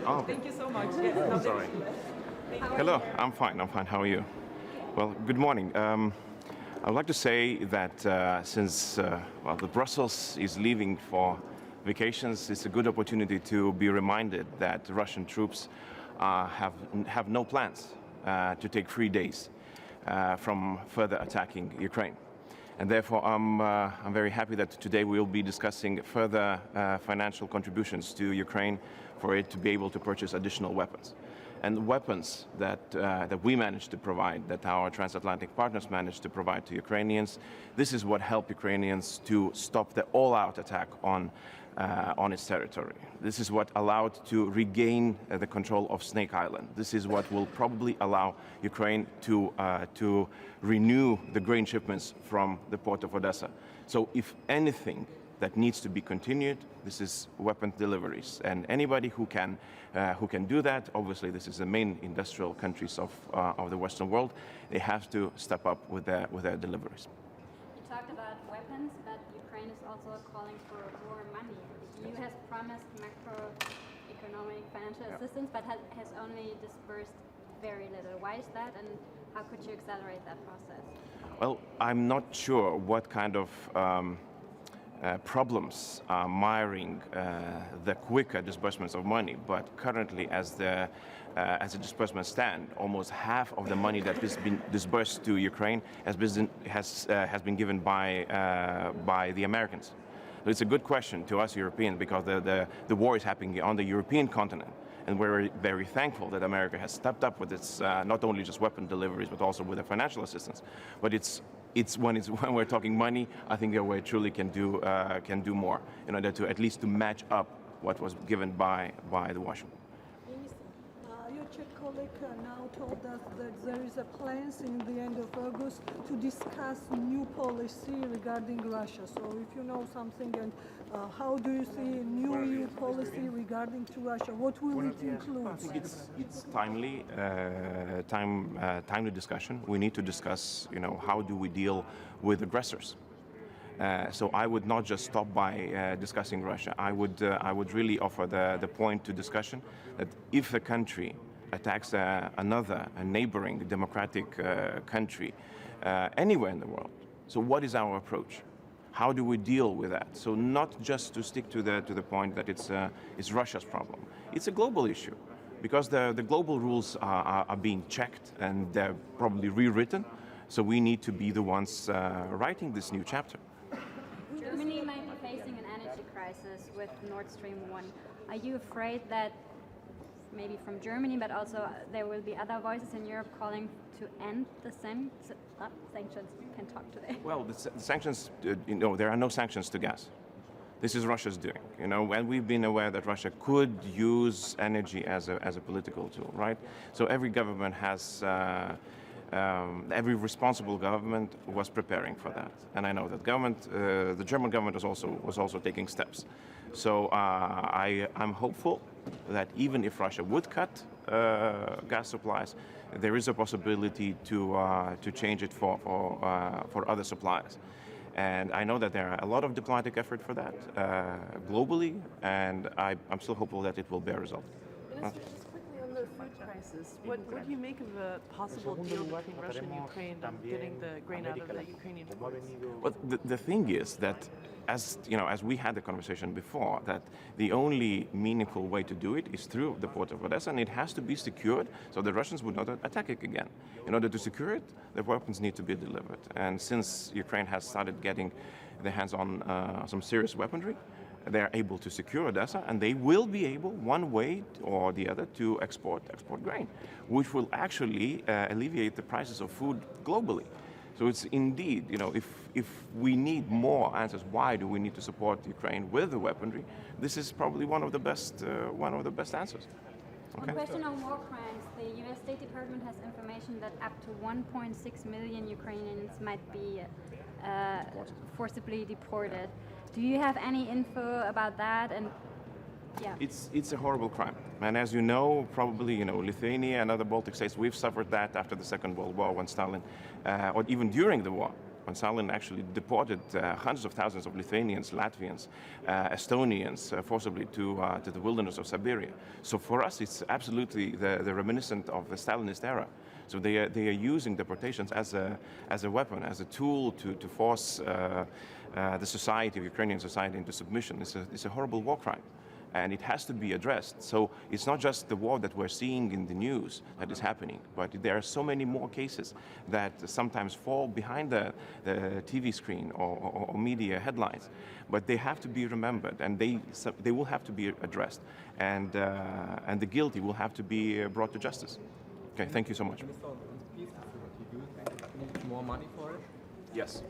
Oh, Thank you so much. Yes, no, sorry. Hello, I'm fine. How are you? Well, good morning. I would like to say that since the Brussels is leaving for vacations, it's a good opportunity to be reminded that Russian troops have no plans to take 3 days from further attacking Ukraine. And therefore, I'm very happy that today we will be discussing further financial contributions to Ukraine for it to be able to purchase additional weapons. And weapons that we managed to provide, that our transatlantic partners managed to provide to Ukrainians, this is what helped Ukrainians to stop the all-out attack on its territory. This is what allowed to regain the control of Snake Island. This is what will probably allow Ukraine to renew the grain shipments from the port of Odessa. So if anything that needs to be continued, this is weapon deliveries. And anybody who can do that, obviously this is the main industrial countries of the Western world, they have to step up with their deliveries. You talked about weapons, but Ukraine is also calling for more money. The EU has promised macroeconomic financial assistance, but has only disbursed very little. Why is that, and how could you accelerate that process? Well, I'm not sure what kind of problems are miring the quicker disbursements of money, but currently as the disbursements stand, almost half of the money that has been disbursed to Ukraine has been given by the Americans. So it's a good question to us Europeans, because the war is happening on the European continent. And we're very thankful that America has stepped up with its not only just weapon deliveries, but also with the financial assistance. But when we're talking money, I think that we truly can do more in order to at least to match up what was given by the Washington. Minister, your Czech colleague now told us that there is a plans in the end of August to discuss new policy regarding Russia. So if you know something, and how do you see new EU policy regarding to Russia? What will it include? I think it's timely discussion. We need to discuss, how do we deal with aggressors. So I would not just stop by discussing Russia. I would really offer the point to discussion that if a country attacks a neighboring democratic country anywhere in the world, so what is our approach? How do we deal with that? So not just to stick to the point that it's Russia's problem. It's a global issue, because the global rules are being checked and they're probably rewritten. So we need to be the ones writing this new chapter. Germany might be facing an energy crisis with Nord Stream 1. Are you afraid that maybe from Germany, but also there will be other voices in Europe calling to end the sanctions? Can talk today. Well, the sanctions, there are no sanctions to gas. This is Russia's doing, and we've been aware that Russia could use energy as a political tool, right? So every government has, every responsible government was preparing for that, and I know that the German government was also taking steps. So I'm hopeful that even if Russia would cut gas supplies, there is a possibility to change it for other suppliers. And I know that there are a lot of diplomatic effort for that globally, and I'm still hopeful that it will bear result. Minister, just quickly on the food crisis, what do you make of a possible deal between Russia and Ukraine on getting the grain out of the Ukrainian ports? Well, the thing is that, as we had the conversation before, that the only meaningful way to do it is through the port of Odessa, and it has to be secured so the Russians would not attack it again. In order to secure it, the weapons need to be delivered. And since Ukraine has started getting their hands on some serious weaponry, they are able to secure Odessa, and they will be able, one way or the other, to export grain, which will actually alleviate the prices of food globally. So it's indeed, if we need more answers, why do we need to support Ukraine with the weaponry? This is probably one of the best answers. Okay. One question on war crimes. The U.S. State Department has information that up to 1.6 million Ukrainians might be forcibly deported. Do you have any info about that? And yeah, it's a horrible crime, and as you know, probably Lithuania and other Baltic states, we've suffered that after the Second World War when Stalin, or even during the war, when Stalin actually deported hundreds of thousands of Lithuanians, Latvians, Estonians forcibly to the wilderness of Siberia. So for us, it's absolutely the reminiscent of the Stalinist era. So they are using deportations as a weapon, as a tool to force the society, Ukrainian society, into submission. It's a horrible war crime, and it has to be addressed. So it's not just the war that we're seeing in the news that is happening, but there are so many more cases that sometimes fall behind the TV screen or media headlines. But they have to be remembered, and they will have to be addressed, and the guilty will have to be brought to justice. Okay, thank you so much. More money for it? Yes.